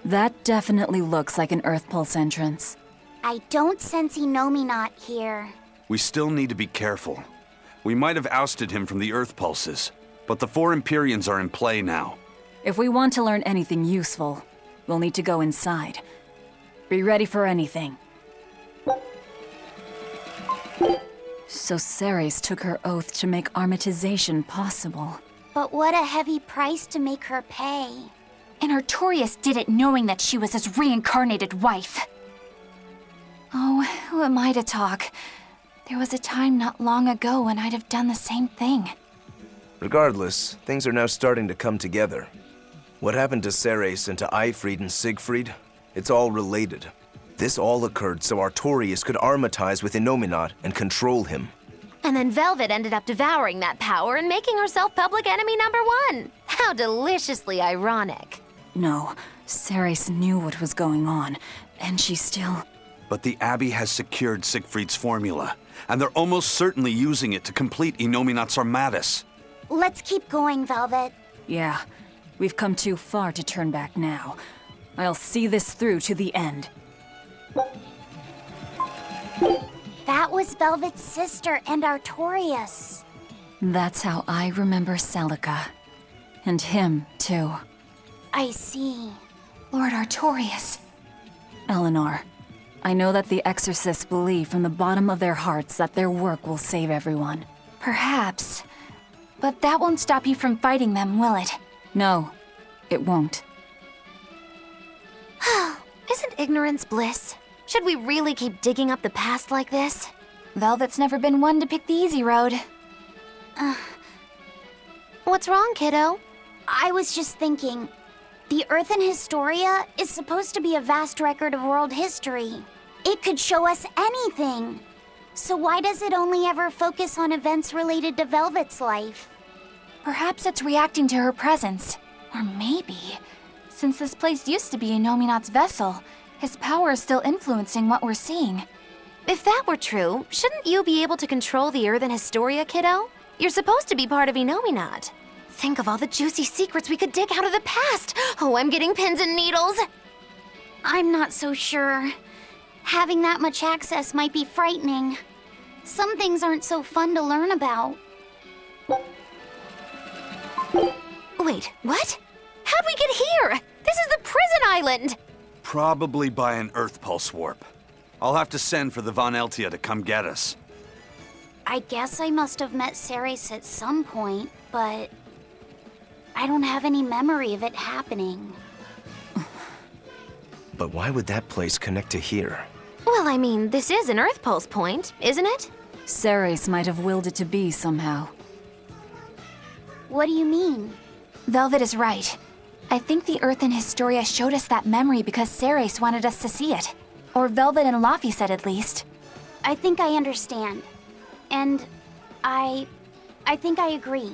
That definitely looks like an Earth Pulse entrance. I don't sense Inominat here. We still need to be careful. We might have ousted him from the Earth Pulses, but the 4 Empyreans are in play now. If we want to learn anything useful, we'll need to go inside. Be ready for anything. So Ceres took her oath to make armatization possible. But what a heavy price to make her pay. And Artorias did it knowing that she was his reincarnated wife. Oh, who am I to talk? There was a time not long ago when I'd have done the same thing. Regardless, things are now starting to come together. What happened to Ceres and to Eifried and Siegfried? It's all related. This all occurred so Artorias could armatize with Inominat and control him. And then Velvet ended up devouring that power and making herself public enemy #1. How deliciously ironic. No, Ceres knew what was going on, and she still... But the Abbey has secured Siegfried's formula, and they're almost certainly using it to complete Inominat's Armatus. Let's keep going, Velvet. Yeah, we've come too far to turn back now. I'll see this through to the end. That was Velvet's sister and Artorias. That's how I remember Celica. And him, too. I see. Lord Artorias. Eleanor, I know that the Exorcists believe from the bottom of their hearts that their work will save everyone. Perhaps. But that won't stop you from fighting them, will it? No, it won't. Isn't ignorance bliss? Should we really keep digging up the past like this? Velvet's never been one to pick the easy road. What's wrong, kiddo? I was just thinking, the Earthen Historia is supposed to be a vast record of world history. It could show us anything. So why does it only ever focus on events related to Velvet's life? Perhaps it's reacting to her presence. Or maybe, since this place used to be Inominat's vessel, his power is still influencing what we're seeing. If that were true, shouldn't you be able to control the Earthen Historia, kiddo? You're supposed to be part of Inominat. Think of all the juicy secrets we could dig out of the past. Oh, I'm getting pins and needles. I'm not so sure. Having that much access might be frightening. Some things aren't so fun to learn about. Wait, what? How'd we get here? This is the prison island! Probably by an Earth Pulse warp. I'll have to send for the Von Eltia to come get us. I guess I must have met Ceres at some point, but I don't have any memory of it happening. But why would that place connect to here? Well, I mean, this is an Earth Pulse point, isn't it? Ceres might have willed it to be somehow. What do you mean? Velvet is right. I think the Earthen Historia showed us that memory because Ceres wanted us to see it. Or Velvet and Laffy said at least. I think I understand. And I think I agree.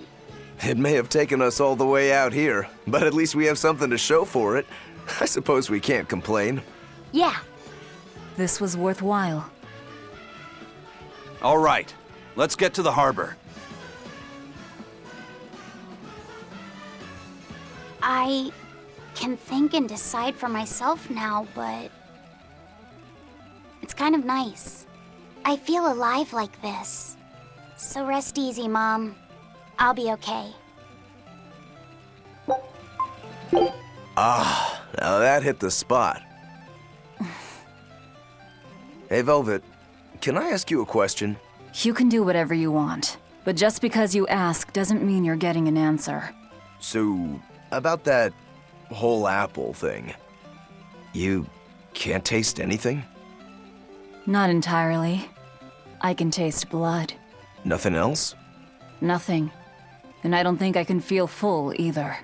It may have taken us all the way out here, but at least we have something to show for it. I suppose we can't complain. Yeah. This was worthwhile. All right, let's get to the harbor. I can think and decide for myself now, but it's kind of nice. I feel alive like this. So rest easy, Mom. I'll be okay. Ah, now that hit the spot. Hey, Velvet, can I ask you a question? You can do whatever you want, but just because you ask doesn't mean you're getting an answer. So, about that whole apple thing, you can't taste anything? Not entirely. I can taste blood. Nothing else? Nothing. And I don't think I can feel full either.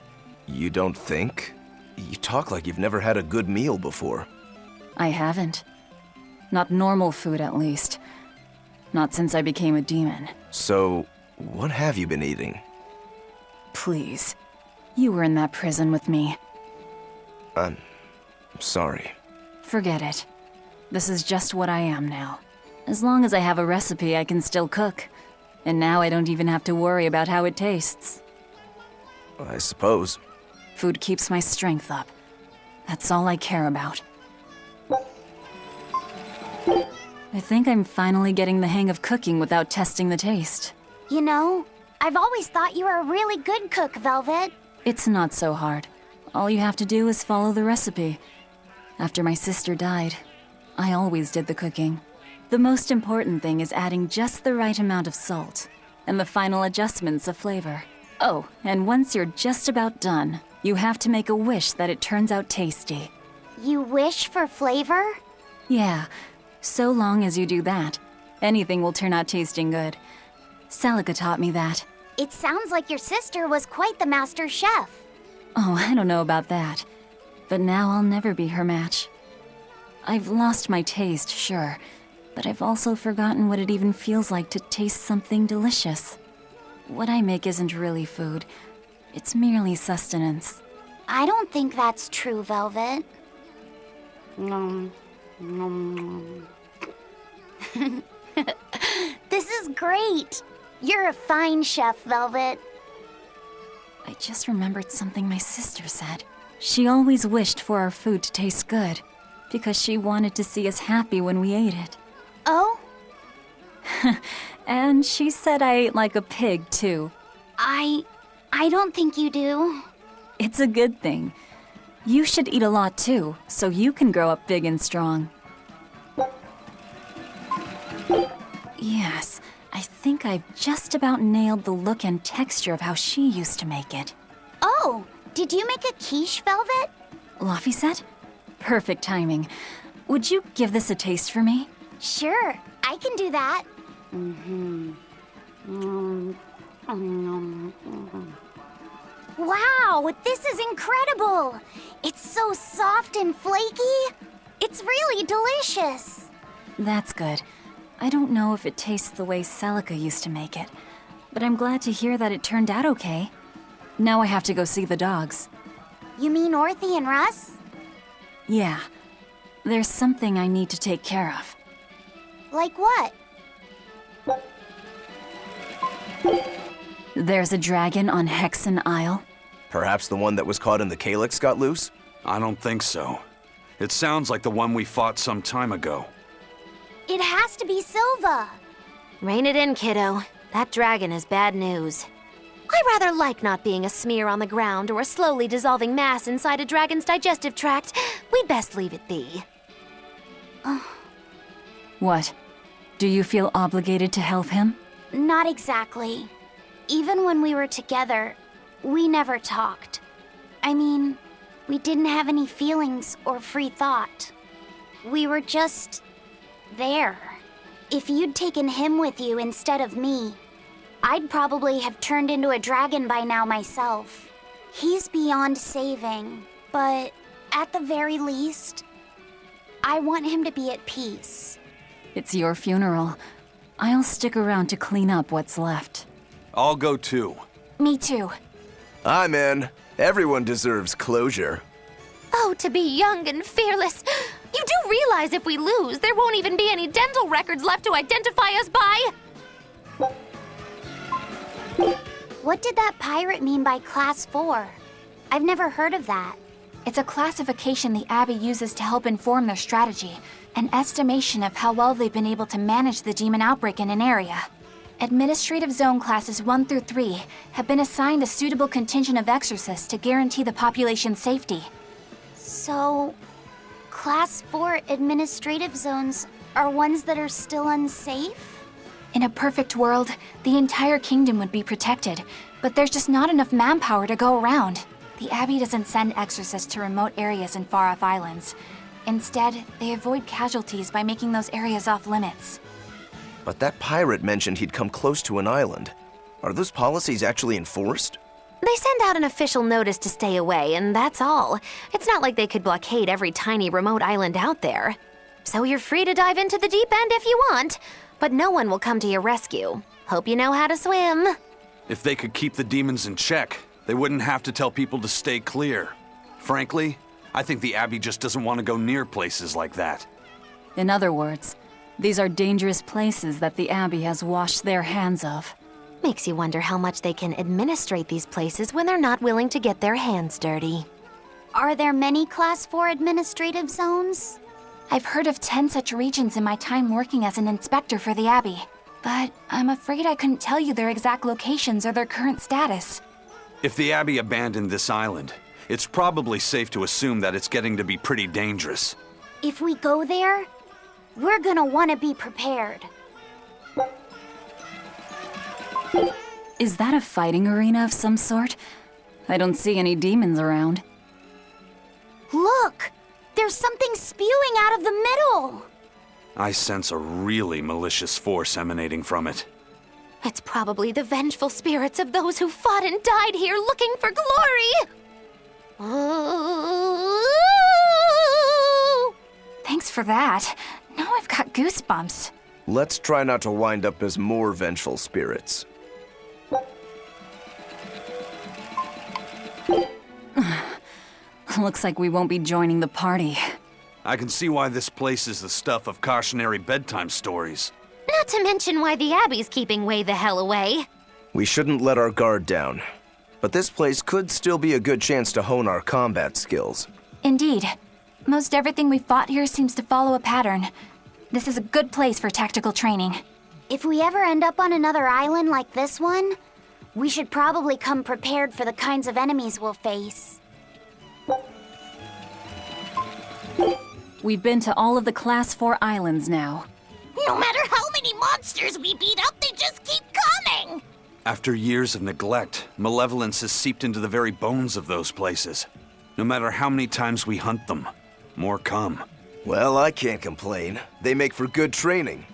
You don't think? You talk like you've never had a good meal before. I haven't. Not normal food, at least. Not since I became a demon. So, what have you been eating? Please. You were in that prison with me. I'm sorry. Forget it. This is just what I am now. As long as I have a recipe, I can still cook. And now I don't even have to worry about how it tastes. I suppose. Food keeps my strength up. That's all I care about. I think I'm finally getting the hang of cooking without testing the taste. You know, I've always thought you were a really good cook, Velvet. It's not so hard. All you have to do is follow the recipe. After my sister died, I always did the cooking. The most important thing is adding just the right amount of salt, and the final adjustments of flavor. Oh, and once you're just about done, you have to make a wish that it turns out tasty. You wish for flavor? Yeah, so long as you do that, anything will turn out tasting good. Celica taught me that. It sounds like your sister was quite the master chef. Oh, I don't know about that. But now I'll never be her match. I've lost my taste, sure, but I've also forgotten what it even feels like to taste something delicious. What I make isn't really food. It's merely sustenance. I don't think that's true, Velvet. This is great. You're a fine chef, Velvet. I just remembered something my sister said. She always wished for our food to taste good, because she wanted to see us happy when we ate it. Oh? And she said I ate like a pig, too. I don't think you do. It's a good thing. You should eat a lot, too, so you can grow up big and strong. Yes, I think I've just about nailed the look and texture of how she used to make it. Oh, did you make a quiche, Velvet? Laphicet? Perfect timing. Would you give this a taste for me? Sure, I can do that. Wow, this is incredible! It's so soft and flaky. It's really delicious. That's good. I don't know if it tastes the way Celica used to make it, but I'm glad to hear that it turned out okay. Now I have to go see the dogs. You mean Orthy and Russ? Yeah. There's something I need to take care of. Like what? There's a dragon on Hexen Isle. Perhaps the one that was caught in the calyx got loose? I don't think so. It sounds like the one we fought some time ago. It has to be Silva. Rein it in, kiddo. That dragon is bad news. I rather like not being a smear on the ground or a slowly dissolving mass inside a dragon's digestive tract. We'd best leave it be. What? Do you feel obligated to help him? Not exactly. Even when we were together, we never talked. I mean, we didn't have any feelings or free thought. We were just there. If you'd taken him with you instead of me, I'd probably have turned into a dragon by now myself. He's beyond saving, but at the very least, I want him to be at peace. It's your funeral. I'll stick around to clean up what's left. I'll go too. Me too. I'm in. Everyone deserves closure. Oh, to be young and fearless. You do realize if we lose, there won't even be any dental records left to identify us by? What did that pirate mean by Class 4? I've never heard of that. It's a classification the Abbey uses to help inform their strategy, an estimation of how well they've been able to manage the demon outbreak in an area. Administrative Zone Classes 1 through 3 have been assigned a suitable contingent of exorcists to guarantee the population's safety. So, Class 4 administrative zones are ones that are still unsafe? In a perfect world, the entire kingdom would be protected, but there's just not enough manpower to go around. The Abbey doesn't send exorcists to remote areas and far-off islands. Instead, they avoid casualties by making those areas off-limits. But that pirate mentioned he'd come close to an island. Are those policies actually enforced? They send out an official notice to stay away, and that's all. It's not like they could blockade every tiny remote island out there. So you're free to dive into the deep end if you want, but no one will come to your rescue. Hope you know how to swim. If they could keep the demons in check, they wouldn't have to tell people to stay clear. Frankly, I think the Abbey just doesn't want to go near places like that. In other words, these are dangerous places that the Abbey has washed their hands of. Makes you wonder how much they can administrate these places when they're not willing to get their hands dirty. Are there many Class 4 administrative zones? I've heard of 10 such regions in my time working as an inspector for the Abbey. But I'm afraid I couldn't tell you their exact locations or their current status. If the Abbey abandoned this island, it's probably safe to assume that it's getting to be pretty dangerous. If we go there, we're gonna want to be prepared. Is that a fighting arena of some sort? I don't see any demons around. Look! There's something spewing out of the middle! I sense a really malicious force emanating from it. It's probably the vengeful spirits of those who fought and died here looking for glory! Thanks for that. Now I've got goosebumps. Let's try not to wind up as more vengeful spirits. Looks like we won't be joining the party. I can see why this place is the stuff of cautionary bedtime stories. Not to mention why the Abbey's keeping way the hell away. We shouldn't let our guard down. But this place could still be a good chance to hone our combat skills. Indeed. Most everything we fought here seems to follow a pattern. This is a good place for tactical training. If we ever end up on another island like this one, we should probably come prepared for the kinds of enemies we'll face. We've been to all of the Class 4 islands now. No matter how many monsters we beat up, they just keep coming! After years of neglect, malevolence has seeped into the very bones of those places. No matter how many times we hunt them, more come. Well, I can't complain. They make for good training.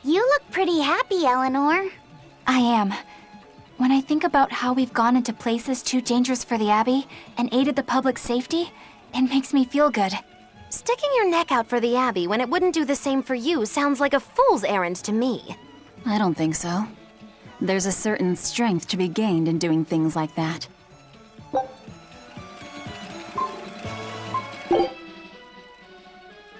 You look pretty happy, Eleanor. I am. When I think about how we've gone into places too dangerous for the Abbey and aided the public's safety, it makes me feel good. Sticking your neck out for the Abbey when it wouldn't do the same for you sounds like a fool's errand to me. I don't think so. There's a certain strength to be gained in doing things like that.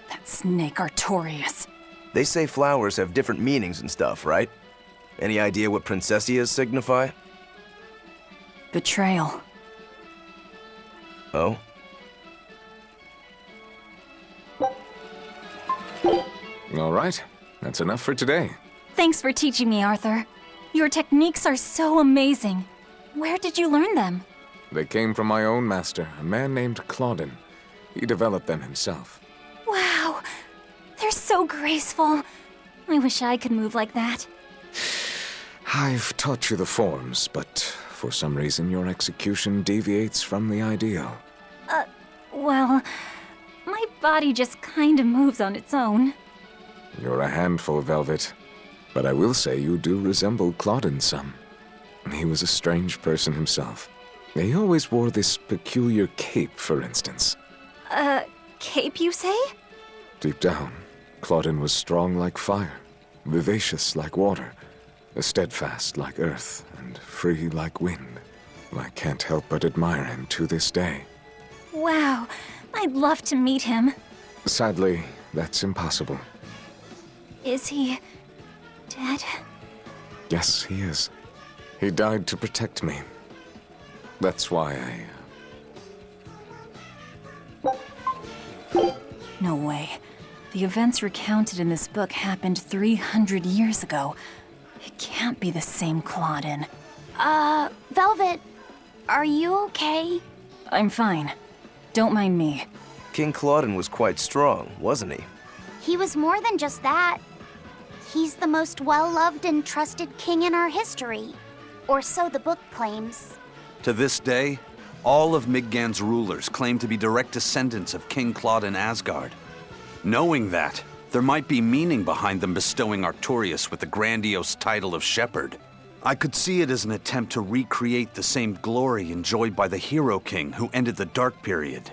That snake Artorias. They say flowers have different meanings and stuff, right? Any idea what princessias signify? Betrayal. Oh? All right, that's enough for today. Thanks for teaching me, Arthur. Your techniques are so amazing. Where did you learn them? They came from my own master, a man named Claudin. He developed them himself. Wow, they're so graceful. I wish I could move like that. I've taught you the forms, but for some reason your execution deviates from the ideal. Well, my body just kinda moves on its own. You're a handful, Velvet. But I will say you do resemble Claudin some. He was a strange person himself. He always wore this peculiar cape, for instance. Cape, you say? Deep down, Claudin was strong like fire, vivacious like water, steadfast like earth, and free like wind. I can't help but admire him to this day. Wow, I'd love to meet him. Sadly, that's impossible. Is he dead? Yes, he is. He died to protect me. That's why No way. The events recounted in this book happened 300 years ago. It can't be the same Claudin. Velvet, are you okay? I'm fine. Don't mind me. King Claudin was quite strong, wasn't he? He was more than just that. He's the most well-loved and trusted king in our history. Or so the book claims. To this day, all of Midgard's rulers claim to be direct descendants of King Claudin Asgard. Knowing that, there might be meaning behind them bestowing Artorias with the grandiose title of Shepherd. I could see it as an attempt to recreate the same glory enjoyed by the Hero King who ended the Dark Period.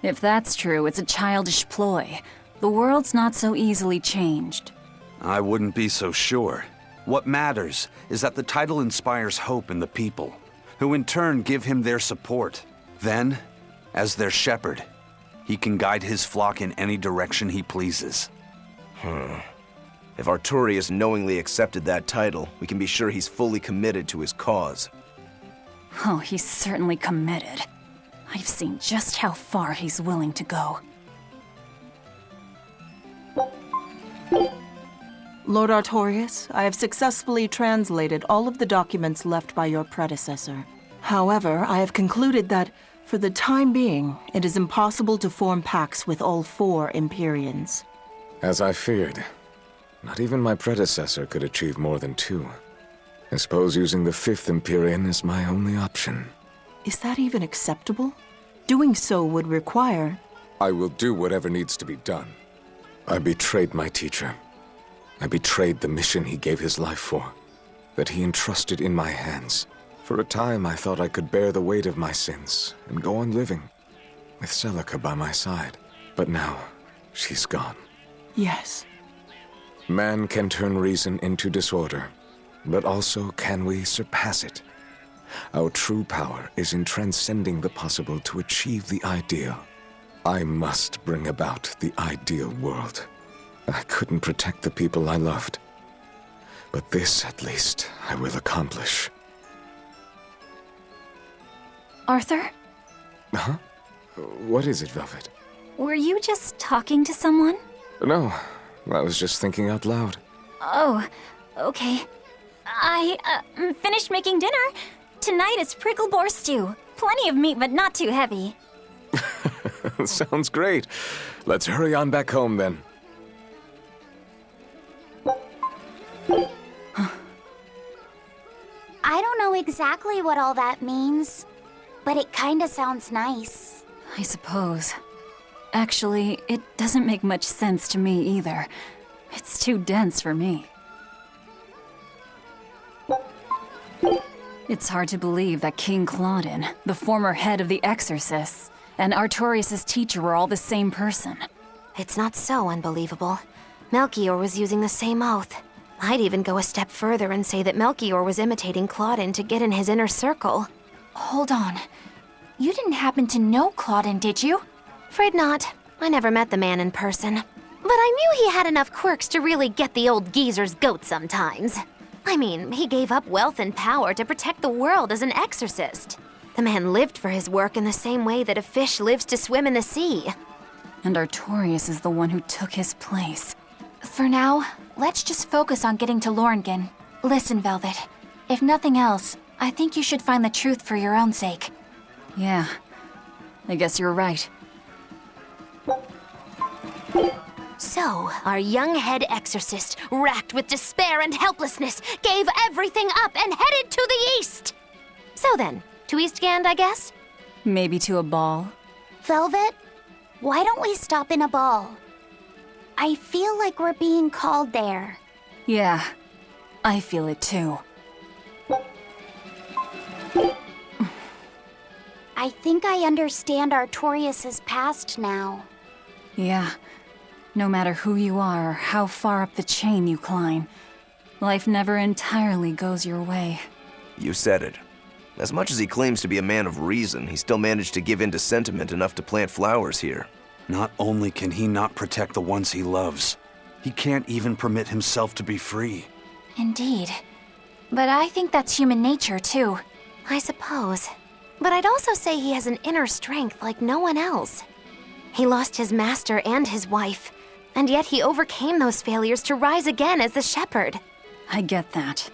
If that's true, it's a childish ploy. The world's not so easily changed. I wouldn't be so sure. What matters is that the title inspires hope in the people, who in turn give him their support. Then, as their shepherd, he can guide his flock in any direction he pleases. If Artorias knowingly accepted that title, we can be sure he's fully committed to his cause. Oh, he's certainly committed. I've seen just how far he's willing to go. Lord Artorias, I have successfully translated all of the documents left by your predecessor. However, I have concluded that, for the time being, it is impossible to form pacts with all 4 Empyreans. As I feared. Not even my predecessor could achieve more than 2. I suppose using the 5th Empyrean is my only option. Is that even acceptable? Doing so would require... I will do whatever needs to be done. I betrayed my teacher. I betrayed the mission he gave his life for, that he entrusted in my hands. For a time, I thought I could bear the weight of my sins and go on living, with Celica by my side. But now, she's gone. Yes. Man can turn reason into disorder, but also can we surpass it? Our true power is in transcending the possible to achieve the ideal. I must bring about the ideal world. I couldn't protect the people I loved. But this, at least, I will accomplish. Arthur? Huh? What is it, Velvet? Were you just talking to someone? No, I was just thinking out loud. Oh, okay. I finished making dinner. Tonight is prickle boar stew. Plenty of meat, but not too heavy. Sounds great. Let's hurry on back home, then. I don't know exactly what all that means, but it kinda sounds nice. I suppose. Actually, it doesn't make much sense to me either. It's too dense for me. It's hard to believe that King Claudin, the former head of the Exorcists, and Artorias' teacher were all the same person. It's not so unbelievable. Melchior was using the same oath. I'd even go a step further and say that Melchior was imitating Claudin to get in his inner circle. Hold on. You didn't happen to know Claudin, did you? Afraid not. I never met the man in person. But I knew he had enough quirks to really get the old geezer's goat sometimes. I mean, he gave up wealth and power to protect the world as an exorcist. The man lived for his work in the same way that a fish lives to swim in the sea. And Artorias is the one who took his place. For now, let's just focus on getting to Lorngan. Listen, Velvet. If nothing else, I think you should find the truth for your own sake. Yeah, I guess you're right. So, our young head exorcist, racked with despair and helplessness, gave everything up and headed to the east! So then, to Eastgand, I guess? Maybe to a ball? Velvet, why don't we stop in a ball? I feel like we're being called there. Yeah, I feel it too. I think I understand Artorias' past now. Yeah. No matter who you are or how far up the chain you climb, life never entirely goes your way. You said it. As much as he claims to be a man of reason, he still managed to give in to sentiment enough to plant flowers here. Not only can he not protect the ones he loves, he can't even permit himself to be free. Indeed. But I think that's human nature, too. I suppose. But I'd also say he has an inner strength like no one else. He lost his master and his wife, and yet he overcame those failures to rise again as the shepherd. I get that.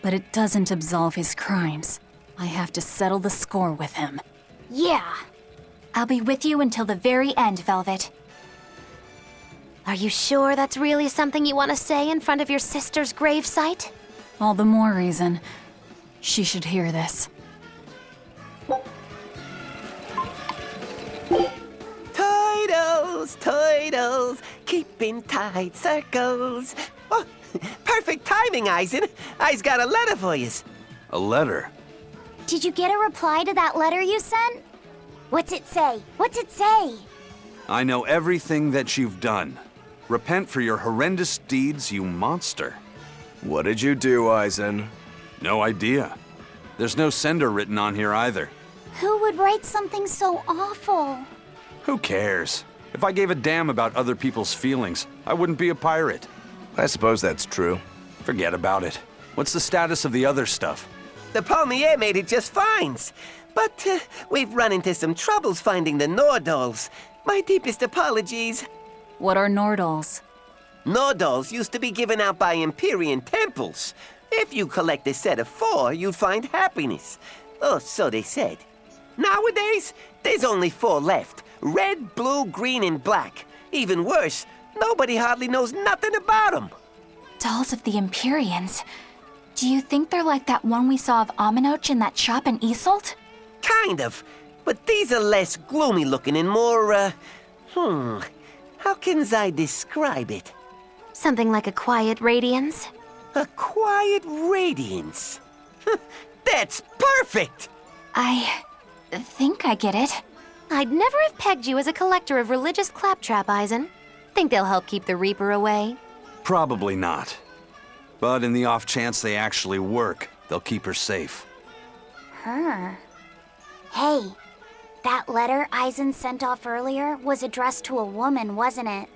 But it doesn't absolve his crimes. I have to settle the score with him. Yeah. I'll be with you until the very end, Velvet. Are you sure that's really something you want to say in front of your sister's gravesite? All the more reason. She should hear this. Toidles, keeping tight circles. Oh, perfect timing, Eisen. I's got a letter for yous. A letter? Did you get a reply to that letter you sent? What's it say? What's it say? I know everything that you've done. Repent for your horrendous deeds, you monster. What did you do, Eisen? No idea. There's no sender written on here either. Who would write something so awful? Who cares? If I gave a damn about other people's feelings, I wouldn't be a pirate. I suppose that's true. Forget about it. What's the status of the other stuff? The palmier made it just fine. But we've run into some troubles finding the Nordals. My deepest apologies. What are Nordals? Nordals used to be given out by Empyrean temples. If you collect a set of 4, you'd find happiness. Oh, so they said. Nowadays, there's only 4 left. Red, blue, green, and black. Even worse, nobody hardly knows nothing about them. Dolls of the Empyreans. Do you think they're like that one we saw of Aminoch in that shop in Isolt? Kind of. But these are less gloomy looking and more, how can I describe it? Something like a quiet radiance? A quiet radiance. That's perfect! I think I get it. I'd never have pegged you as a collector of religious claptrap, Eisen. Think they'll help keep the Reaper away? Probably not. But in the off chance they actually work, they'll keep her safe. Her. Hey, that letter Eisen sent off earlier was addressed to a woman, wasn't it?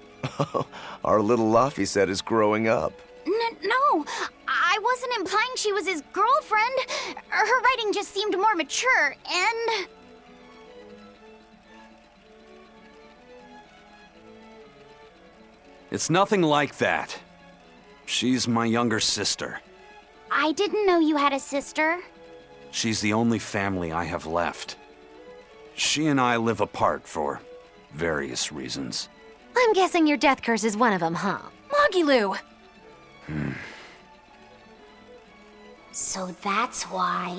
Our little Laphicet is growing up. No, I wasn't implying she was his girlfriend. Her writing just seemed more mature, and... It's nothing like that. She's my younger sister. I didn't know you had a sister. She's the only family I have left. She and I live apart for various reasons. I'm guessing your death curse is one of them, huh? Mogiloo! So that's why.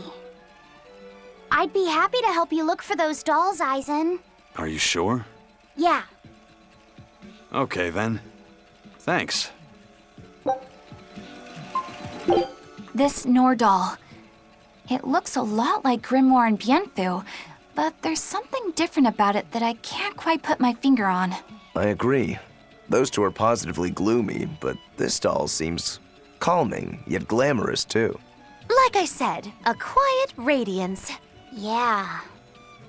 I'd be happy to help you look for those dolls, Eisen. Are you sure? Yeah. Okay then. Thanks. This Nordal. It looks a lot like Grimoire and Bienfu, but there's something different about it that I can't quite put my finger on. I agree. Those two are positively gloomy, but this doll seems calming, yet glamorous too. Like I said, a quiet radiance. Yeah.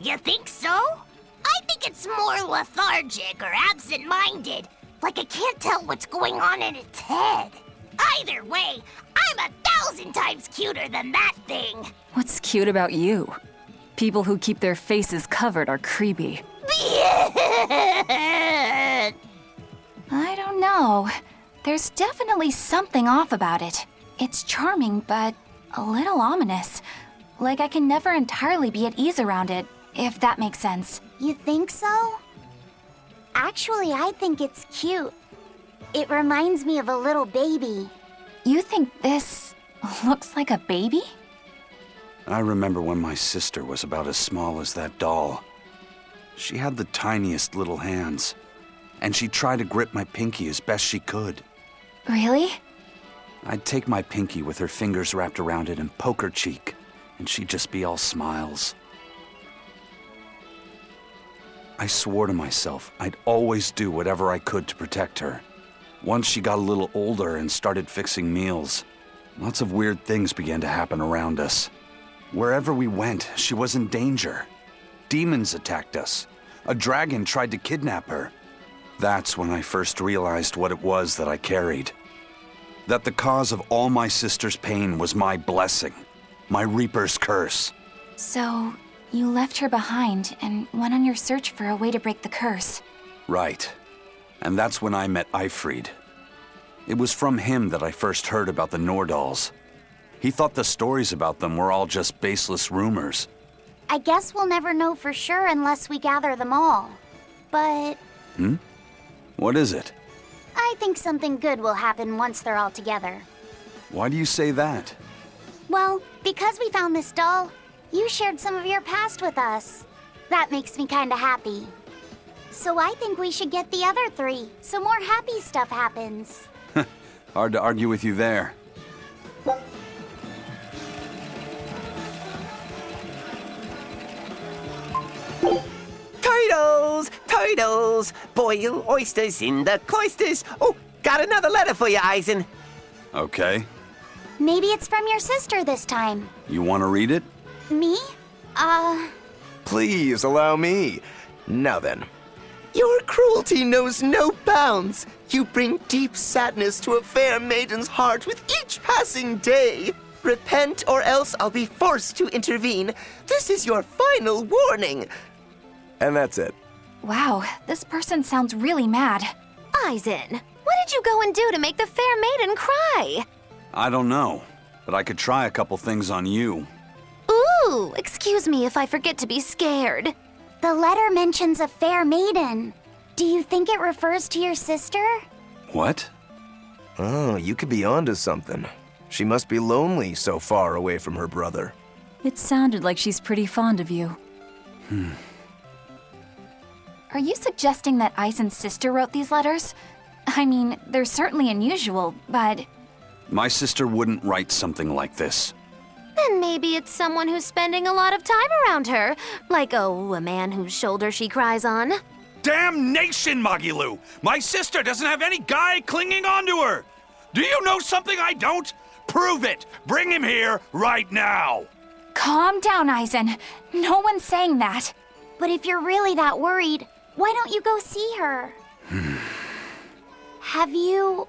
You think so? I think it's more lethargic or absent-minded. Like it can't tell what's going on in its head. Either way, I'm 1,000 times cuter than that thing. What's cute about you? People who keep their faces covered are creepy. I don't know. There's definitely something off about it. It's charming, but a little ominous. Like I can never entirely be at ease around it, if that makes sense. You think so? Actually, I think it's cute. It reminds me of a little baby. You think this looks like a baby? I remember when my sister was about as small as that doll. She had the tiniest little hands, and she tried to grip my pinky as best she could. Really? I'd take my pinky with her fingers wrapped around it and poke her cheek, and she'd just be all smiles. I swore to myself I'd always do whatever I could to protect her. Once she got a little older and started fixing meals, lots of weird things began to happen around us. Wherever we went, she was in danger. Demons attacked us. A dragon tried to kidnap her. That's when I first realized what it was that I carried. That the cause of all my sister's pain was my blessing, my Reaper's curse. So, you left her behind and went on your search for a way to break the curse. Right. And that's when I met Eifried. It was from him that I first heard about the Nordals. He thought the stories about them were all just baseless rumors. I guess we'll never know for sure unless we gather them all. But... What is it? I think something good will happen once they're all together. Why do you say that? Well, because we found this doll, you shared some of your past with us. That makes me kinda happy. So I think we should get the other 3, so more happy stuff happens. Hard to argue with you there. Turtles! Turtles! Boil oysters in the cloisters. Oh, got another letter for you, Eisen. Okay. Maybe it's from your sister this time. You want to read it? Me? Please allow me. Now then. Your cruelty knows no bounds. You bring deep sadness to a fair maiden's heart with each passing day. Repent or else I'll be forced to intervene. This is your final warning. And that's it. Wow, this person sounds really mad. Aizen, what did you go and do to make the fair maiden cry? I don't know, but I could try a couple things on you. Ooh, excuse me if I forget to be scared. The letter mentions a fair maiden. Do you think it refers to your sister? What? Oh, you could be onto something. She must be lonely so far away from her brother. It sounded like she's pretty fond of you. Are you suggesting that Aizen's sister wrote these letters? I mean, they're certainly unusual, but... My sister wouldn't write something like this. Then maybe it's someone who's spending a lot of time around her. Like, oh, a man whose shoulder she cries on. Damnation, Magilu! My sister doesn't have any guy clinging onto her! Do you know something I don't? Prove it! Bring him here right now! Calm down, Aizen. No one's saying that. But if you're really that worried, why don't you go see her? Have you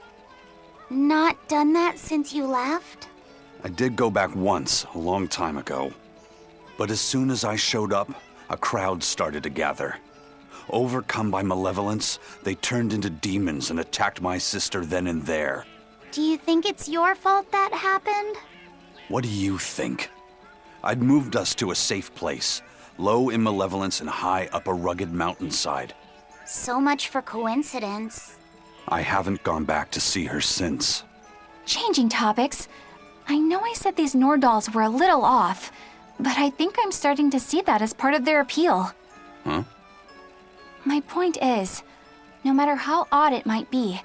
not done that since you left? I did go back once, a long time ago. But as soon as I showed up, a crowd started to gather. Overcome by malevolence, they turned into demons and attacked my sister then and there. Do you think it's your fault that happened? What do you think? I'd moved us to a safe place, low in malevolence and high up a rugged mountainside. So much for coincidence. I haven't gone back to see her since. Changing topics. I know I said these Nordals were a little off, but I think I'm starting to see that as part of their appeal. Huh? My point is, no matter how odd it might be,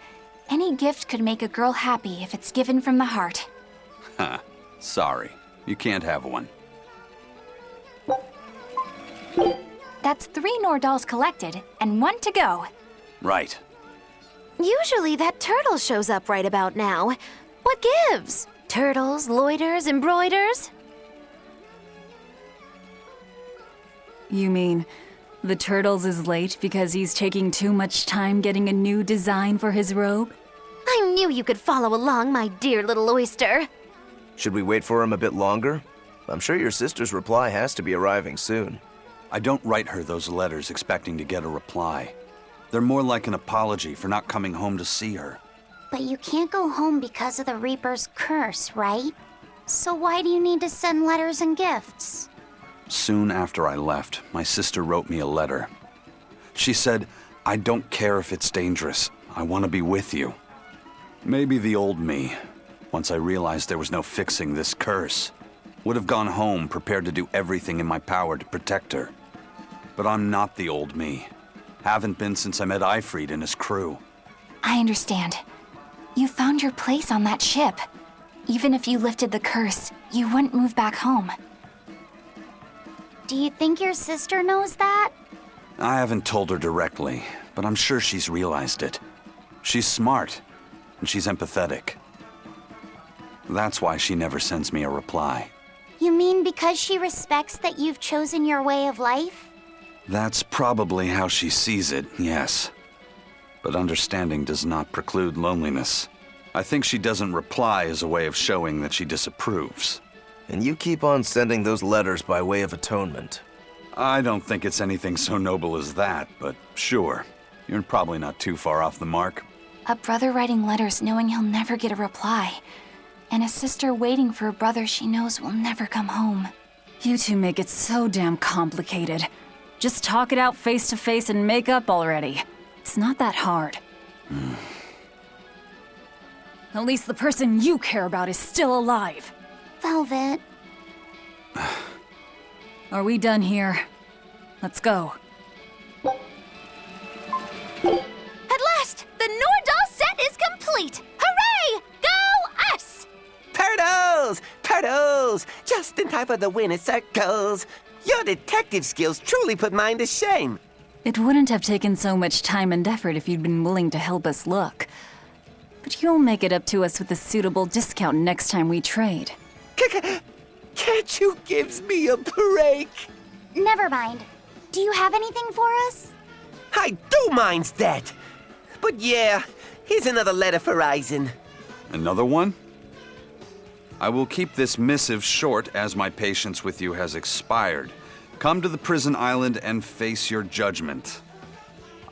any gift could make a girl happy if it's given from the heart. Ha. Sorry. You can't have one. That's 3 Nordals collected, and 1 to go. Right. Usually that turtle shows up right about now. What gives? Turtles, loiters, embroiders? You mean the Turtles is late because he's taking too much time getting a new design for his robe? I knew you could follow along, my dear little oyster. Should we wait for him a bit longer? I'm sure your sister's reply has to be arriving soon. I don't write her those letters expecting to get a reply. They're more like an apology for not coming home to see her. But you can't go home because of the Reaper's curse, right? So why do you need to send letters and gifts? Soon after I left, my sister wrote me a letter. She said, I don't care if it's dangerous. I want to be with you. Maybe the old me, once I realized there was no fixing this curse, would have gone home prepared to do everything in my power to protect her. But I'm not the old me. Haven't been since I met Eifried and his crew. I understand. You found your place on that ship. Even if you lifted the curse, you wouldn't move back home. Do you think your sister knows that? I haven't told her directly, but I'm sure she's realized it. She's smart, and she's empathetic. That's why she never sends me a reply. You mean because she respects that you've chosen your way of life? That's probably how she sees it, yes. But understanding does not preclude loneliness. I think she doesn't reply as a way of showing that she disapproves. And you keep on sending those letters by way of atonement. I don't think it's anything so noble as that, but sure. You're probably not too far off the mark. A brother writing letters knowing he'll never get a reply. And a sister waiting for a brother she knows will never come home. You two make it so damn complicated. Just talk it out face to face and make up already. It's not that hard. At least the person you care about is still alive. Velvet. Are we done here? Let's go. At last, the Nordal set is complete! Hooray! Go us! Turtles! Turtles! Just in time for the winner circles. Your detective skills truly put mine to shame. It wouldn't have taken so much time and effort if you'd been willing to help us look. But you'll make it up to us with a suitable discount next time we trade. Can't you give me a break? Never mind. Do you have anything for us? I do mind that. But yeah, here's another letter for Aizen. Another one? I will keep this missive short as my patience with you has expired. Come to the prison island and face your judgment.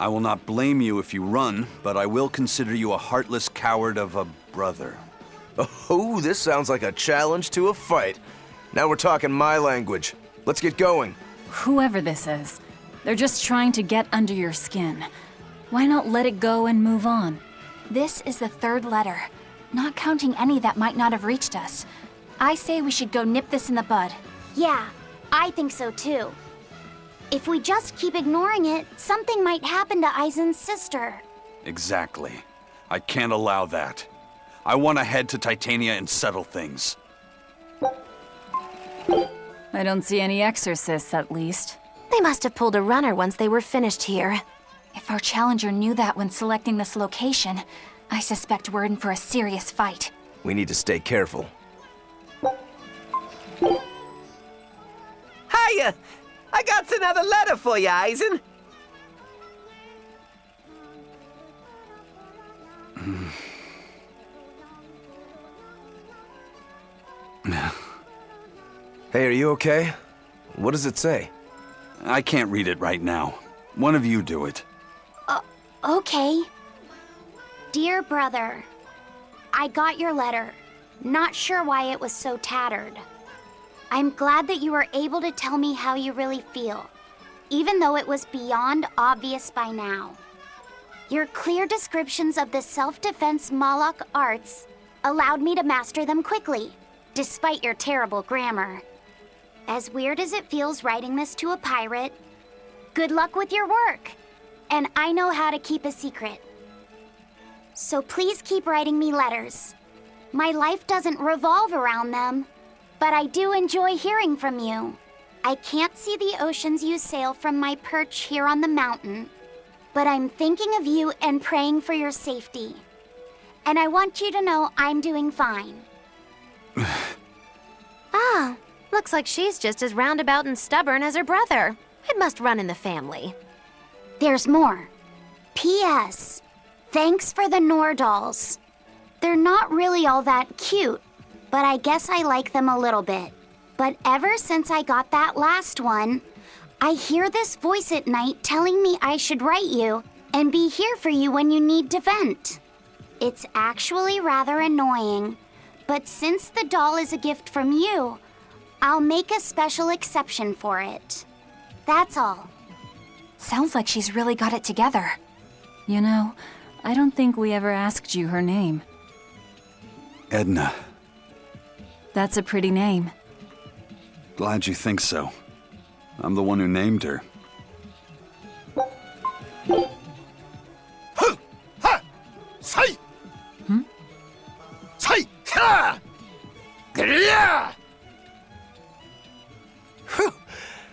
I will not blame you if you run, but I will consider you a heartless coward of a brother. Oh, this sounds like a challenge to a fight. Now we're talking my language. Let's get going. Whoever this is, they're just trying to get under your skin. Why not let it go and move on? This is the third letter, not counting any that might not have reached us. I say we should go nip this in the bud. Yeah, I think so too. If we just keep ignoring it, something might happen to Aizen's sister. Exactly. I can't allow that. I want to head to Titania and settle things. I don't see any exorcists, at least. They must have pulled a runner once they were finished here. If our challenger knew that when selecting this location, I suspect we're in for a serious fight. We need to stay careful. Hiya! I got another letter for you, Aizen. Hey, are you okay? What does it say? I can't read it right now. One of you do it. Okay. Dear brother, I got your letter. Not sure why it was so tattered. I'm glad that you were able to tell me how you really feel, even though it was beyond obvious by now. Your clear descriptions of the self-defense Malak arts allowed me to master them quickly, despite your terrible grammar. As weird as it feels writing this to a pirate, good luck with your work, and I know how to keep a secret. So please keep writing me letters. My life doesn't revolve around them, but I do enjoy hearing from you. I can't see the oceans you sail from my perch here on the mountain, but I'm thinking of you and praying for your safety. And I want you to know I'm doing fine. Ah, looks like she's just as roundabout and stubborn as her brother. It must run in the family. There's more. P.S. Thanks for the Nordals. They're not really all that cute, but I guess I like them a little bit. But ever since I got that last one, I hear this voice at night telling me I should write you and be here for you when you need to vent. It's actually rather annoying, but since the doll is a gift from you, I'll make a special exception for it. That's all. Sounds like she's really got it together. You know, I don't think we ever asked you her name. Edna. That's a pretty name. Glad you think so. I'm the one who named her. Say! Say! Ha!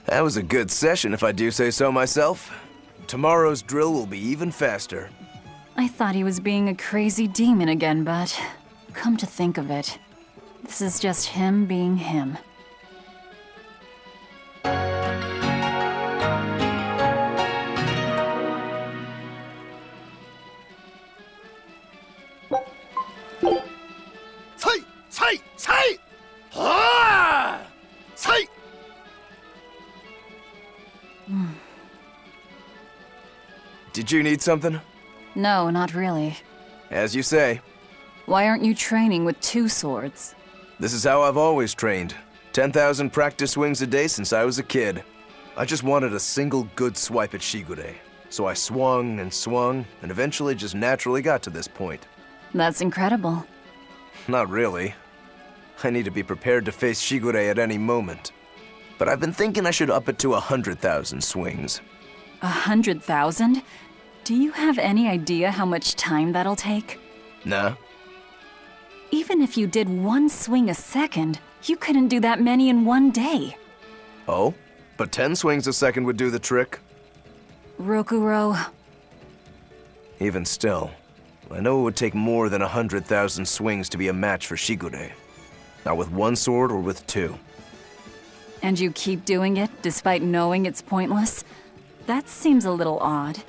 That was a good session, if I do say so myself. Tomorrow's drill will be even faster. I thought he was being a crazy demon again, but come to think of it, this is just him being him. Say! Ah! Say! Did you need something? No, not really. As you say. Why aren't you training with 2 swords? This is how I've always trained. 10,000 practice swings a day since I was a kid. I just wanted a single good swipe at Shigure. So I swung, and eventually just naturally got to this point. That's incredible. Not really. I need to be prepared to face Shigure at any moment. But I've been thinking I should up it to 100,000 swings. 100,000? Do you have any idea how much time that'll take? Nah. Even if you did 1 swing a second, you couldn't do that many in 1 day. Oh? But 10 swings a second would do the trick. Rokuro. Even still, I know it would take more than 100,000 swings to be a match for Shigure. Not with 1 sword or with 2. And you keep doing it despite knowing it's pointless? That seems a little odd.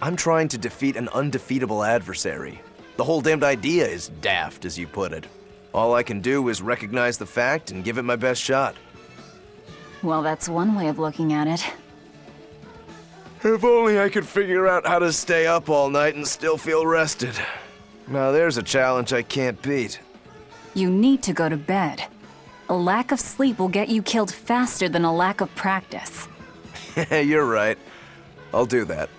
I'm trying to defeat an undefeatable adversary. The whole damned idea is daft, as you put it. All I can do is recognize the fact and give it my best shot. Well, that's one way of looking at it. If only I could figure out how to stay up all night and still feel rested. Now there's a challenge I can't beat. You need to go to bed. A lack of sleep will get you killed faster than a lack of practice. You're right. I'll do that.